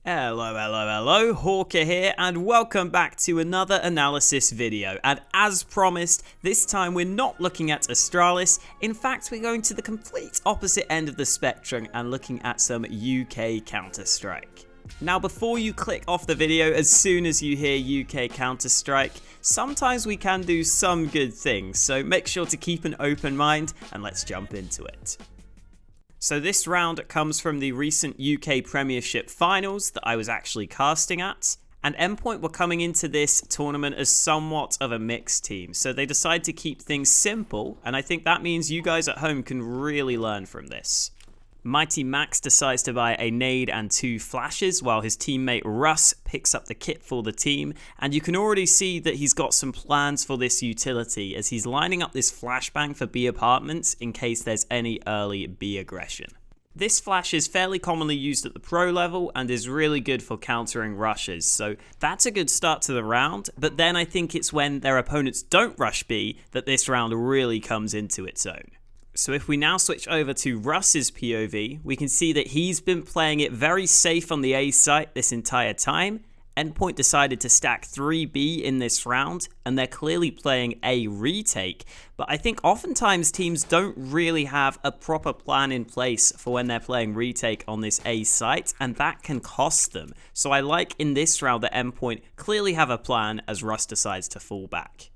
Hello, Hawker here, and welcome back to another analysis video. And as promised, this time we're not looking at Astralis. In fact, we're going to the complete opposite end of the spectrum and looking at some UK Counter-Strike. Now, before you click off the video as soon as you hear UK Counter-Strike, sometimes we can do some good things, so make sure to keep an open mind and let's jump into it. So this round comes from the recent UK Premiership finals that I was actually casting at, and Endpoint were coming into this tournament as somewhat of a mixed team, so they decided to keep things simple, and I think that means you guys at home can really learn from this. MightyMax decides to buy a nade and 2 flashes while his teammate Russ picks up the kit for the team, and you can already see that he's got some plans for this utility as he's lining up this flashbang for B apartments in case there's any early B aggression. This flash is fairly commonly used at the pro level and is really good for countering rushes, so that's a good start to the round, but then I think it's when their opponents don't rush B that this round really comes into its own. So if we now switch over to Russ's POV, we can see that he's been playing it very safe on the A site this entire time. Endpoint decided to stack 3B in this round, and they're clearly playing A Retake, but I think oftentimes teams don't really have a proper plan in place for when they're playing Retake on this A site, and that can cost them. So I like in this round that Endpoint clearly have a plan as Russ decides to fall back.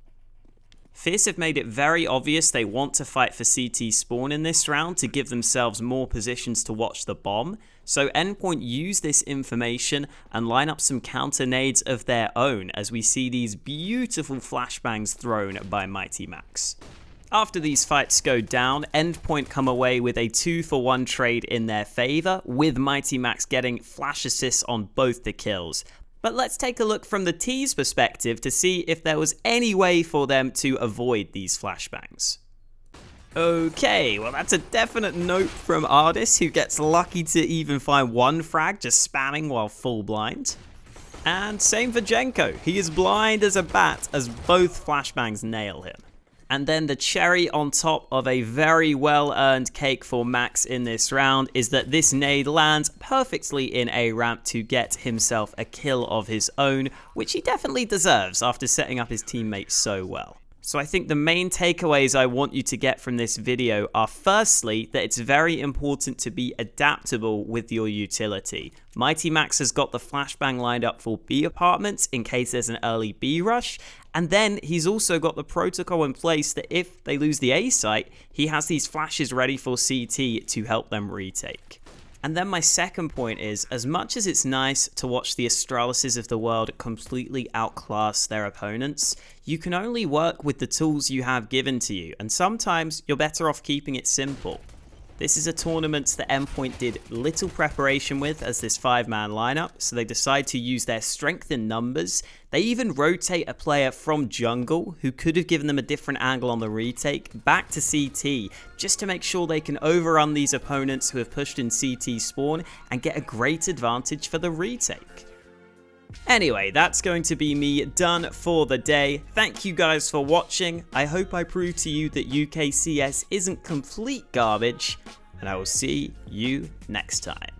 Fierce have made it very obvious they want to fight for CT spawn in this round to give themselves more positions to watch the bomb, so Endpoint use this information and line up some counter nades of their own as we see these beautiful flashbangs thrown by MightyMax. After these fights go down, Endpoint come away with a 2-for-1 trade in their favour, with MightyMax getting flash assists on both the kills. But let's take a look from the T's perspective to see if there was any way for them to avoid these flashbangs. Okay, well that's a definite note from Ardis, who gets lucky to even find one frag just spamming while full blind. And same for Jenko, he is blind as a bat as both flashbangs nail him. And then the cherry on top of a very well-earned cake for Max in this round is that this nade lands perfectly in A ramp to get himself a kill of his own, which he definitely deserves after setting up his teammates so well. So I think the main takeaways I want you to get from this video are firstly that it's very important to be adaptable with your utility. MightyMax has got the flashbang lined up for B apartments in case there's an early B rush, and then he's also got the protocol in place that if they lose the A site, he has these flashes ready for CT to help them retake. And then my second point is, as much as it's nice to watch the Astralises of the world completely outclass their opponents, you can only work with the tools you have given to you, and sometimes you're better off keeping it simple. This is a tournament that Endpoint did little preparation with as this 5-man lineup, so they decide to use their strength in numbers. They even rotate a player from jungle, who could have given them a different angle on the retake, back to CT, just to make sure they can overrun these opponents who have pushed in CT spawn and get a great advantage for the retake. Anyway, that's going to be me done for the day. Thank you guys for watching. I hope I proved to you that UKCS isn't complete garbage, and I will see you next time.